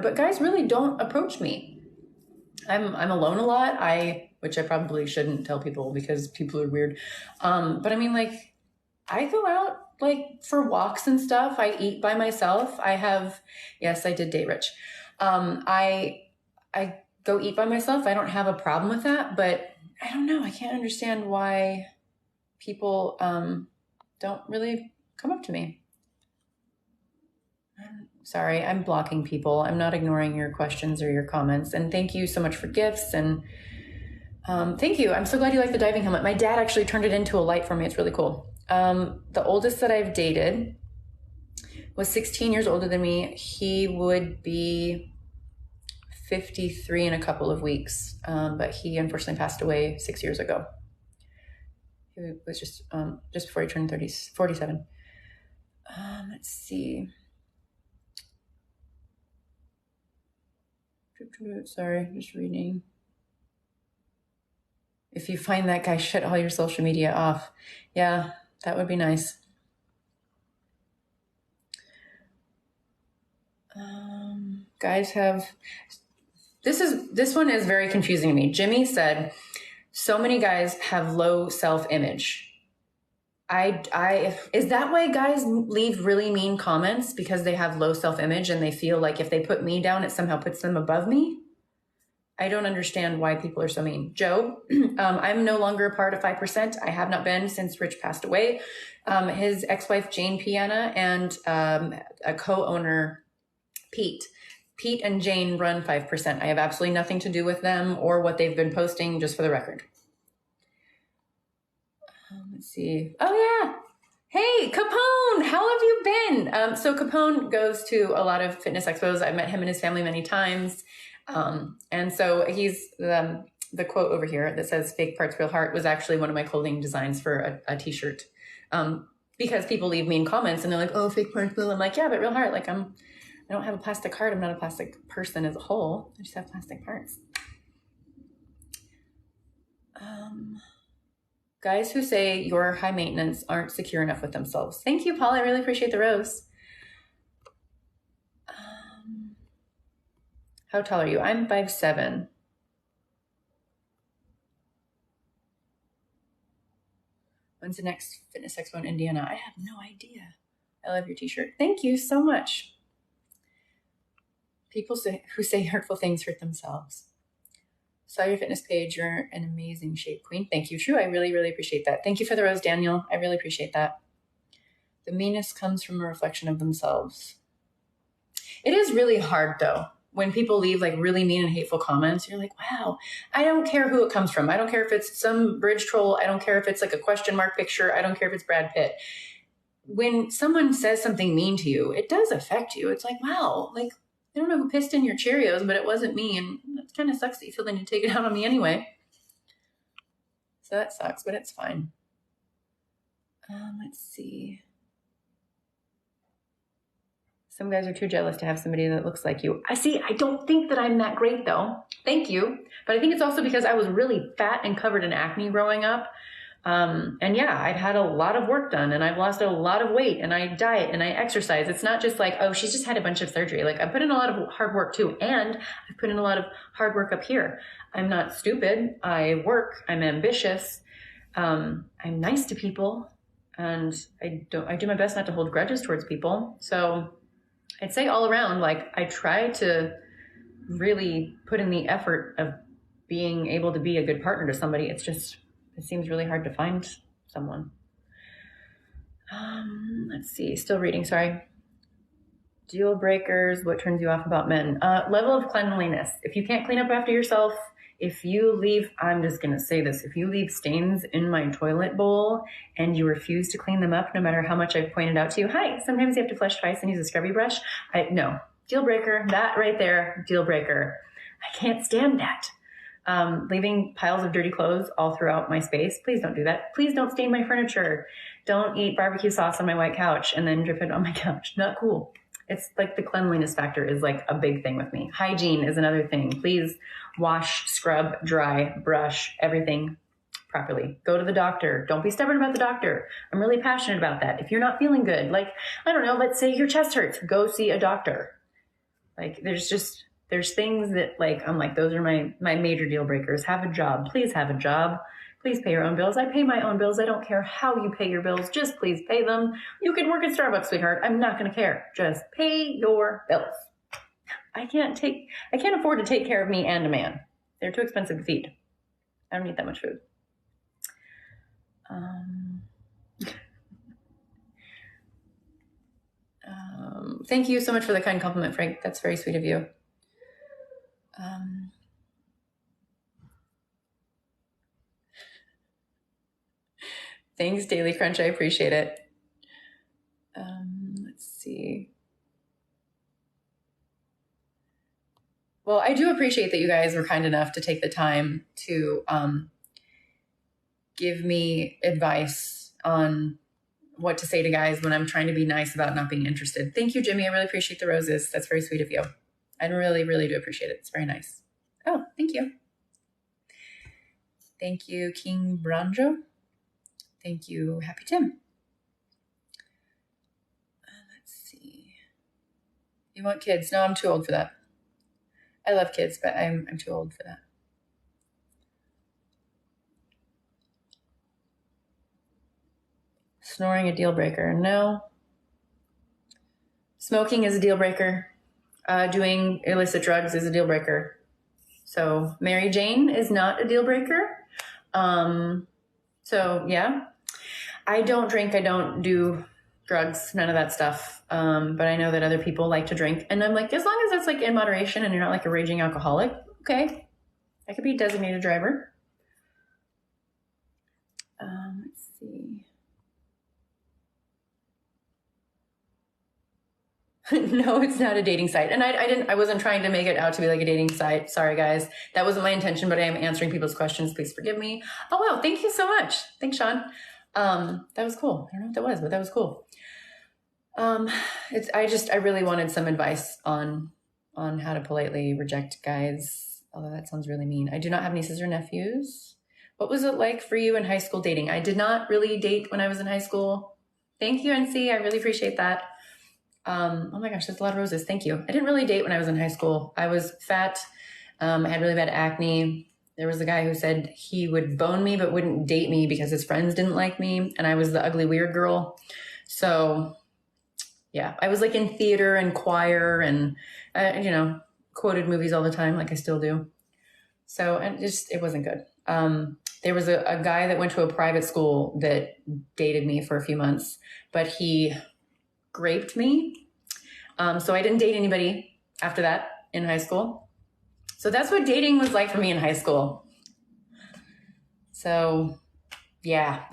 but guys really don't approach me. I'm alone a lot. Which I probably shouldn't tell people because people are weird. But I mean, like, I go out like for walks and stuff. I eat by myself. Yes, I did date Rich. I go eat by myself. I don't have a problem with that, but I don't know. I can't understand why people don't really come up to me. Sorry, I'm blocking people. I'm not ignoring your questions or your comments. And thank you so much for gifts. And thank you. I'm so glad you like the diving helmet. My dad actually turned it into a light for me. It's really cool. The oldest that I've dated was 16 years older than me. He would be 53 in a couple of weeks, but he unfortunately passed away 6 years ago. He was just before he turned 47. Let's see. Sorry, just reading. If you find that guy, shut all your social media off. Yeah, that would be nice. Guys have... This one is very confusing to me. Jimmy said, so many guys have low self-image. Is that why guys leave really mean comments? Because they have low self-image and they feel like if they put me down, it somehow puts them above me? I don't understand why people are so mean. Joe, I'm no longer a part of 5%. I have not been since Rich passed away. His ex-wife, Jane Piana, and a co-owner, Pete. Pete and Jane run 5%. I have absolutely nothing to do with them or what they've been posting, just for the record. Let's see. Oh, yeah. Hey, Capone, how have you been? So Capone goes to a lot of fitness expos. I've met him and his family many times. And so he's the quote over here that says fake parts, real heart was actually one of my clothing designs for a t-shirt. Because people leave mean comments and they're like, oh, fake parts, real. I'm like, yeah, but real heart. Like I don't have a plastic heart. I'm not a plastic person as a whole. I just have plastic parts. Guys who say you're high maintenance aren't secure enough with themselves. Thank you, Paul. I really appreciate the rose. How tall are you? I'm 5'7". When's the next fitness expo in Indiana? I have no idea. I love your t-shirt. Thank you so much. People who say hurtful things hurt themselves. Saw your fitness page. You're an amazing shape queen. Thank you. True. I really, really appreciate that. Thank you for the rose, Daniel. I really appreciate that. The meanness comes from a reflection of themselves. It is really hard though. When people leave like really mean and hateful comments, you're like, wow, I don't care who it comes from. I don't care if it's some bridge troll. I don't care if it's like a question mark picture. I don't care if it's Brad Pitt. When someone says something mean to you, it does affect you. It's like, wow, like, I don't know who pissed in your Cheerios, but it wasn't me. And that kind of sucks that you feel they need to take it out on me anyway. So that sucks, but it's fine. Let's see. Some guys are too jealous to have somebody that looks like you. I don't think that I'm that great though. Thank you. But I think it's also because I was really fat and covered in acne growing up. And yeah, I've had a lot of work done and I've lost a lot of weight and I diet and I exercise. It's not just like, oh, she's just had a bunch of surgery. Like I put in a lot of hard work too. And I've put in a lot of hard work up here. I'm not stupid. I work. I'm ambitious. I'm nice to people and I do my best not to hold grudges towards people. So I'd say all around, like I try to really put in the effort of being able to be a good partner to somebody. It seems really hard to find someone. Let's see, still reading, sorry. Deal breakers, what turns you off about men? Level of cleanliness. If you can't clean up after yourself, if you leave, I'm just going to say this, if you leave stains in my toilet bowl and you refuse to clean them up, no matter how much I've pointed out to you, hi, sometimes you have to flush twice and use a scrubby brush. No, deal breaker, that right there, deal breaker. I can't stand that. Leaving piles of dirty clothes all throughout my space. Please don't do that. Please don't stain my furniture. Don't eat barbecue sauce on my white couch and then drip it on my couch. Not cool. It's like the cleanliness factor is like a big thing with me. Hygiene is another thing. Please wash, scrub, dry, brush, everything properly. Go to the doctor. Don't be stubborn about the doctor. I'm really passionate about that. If you're not feeling good, like, I don't know, let's say your chest hurts, go see a doctor. Like there's things that like, I'm like, those are my major deal breakers. Have a job. Please have a job. Please pay your own bills. I pay my own bills. I don't care how you pay your bills. Just please pay them. You can work at Starbucks, sweetheart. I'm not going to care. Just pay your bills. I can't afford to take care of me and a man. They're too expensive to feed. I don't eat that much food. Thank you so much for the kind compliment, Frank. That's very sweet of you. Thanks, Daily Crunch. I appreciate it. Let's see. Well, I do appreciate that you guys were kind enough to take the time to give me advice on what to say to guys when I'm trying to be nice about not being interested. Thank you, Jimmy. I really appreciate the roses. That's very sweet of you. I really, really do appreciate it. It's very nice. Oh, thank you. Thank you, King Branjo. Thank you, Happy Tim. Let's see. You want kids? No, I'm too old for that. I love kids, but I'm too old for that. Snoring a deal breaker? No. Smoking is a deal breaker. Doing illicit drugs is a deal breaker. So Mary Jane is not a deal breaker. So yeah, I don't drink. I don't do drugs, none of that stuff. But I know that other people like to drink, and I'm like, as long as it's like in moderation and you're not like a raging alcoholic, okay, I could be a designated driver. Let's see. No, it's not a dating site. And I wasn't trying to make it out to be like a dating site. Sorry, guys. That wasn't my intention, but I am answering people's questions. Please forgive me. Oh, wow. Thank you so much. Thanks, Sean. That was cool. I don't know what that was, but that was cool. I really wanted some advice on how to politely reject guys. Although that sounds really mean. I do not have nieces or nephews. What was it like for you in high school dating? I did not really date when I was in high school. Thank you, NC. I really appreciate that. Oh my gosh, that's a lot of roses. Thank you. I didn't really date when I was in high school. I was fat. I had really bad acne. There was a guy who said he would bone me, but wouldn't date me because his friends didn't like me. And I was the ugly, weird girl. So yeah, I was like in theater and choir and, quoted movies all the time, like I still do. So it wasn't good. There was a guy that went to a private school that dated me for a few months, but he raped me. So I didn't date anybody after that in high school. So that's what dating was like for me in high school. So yeah.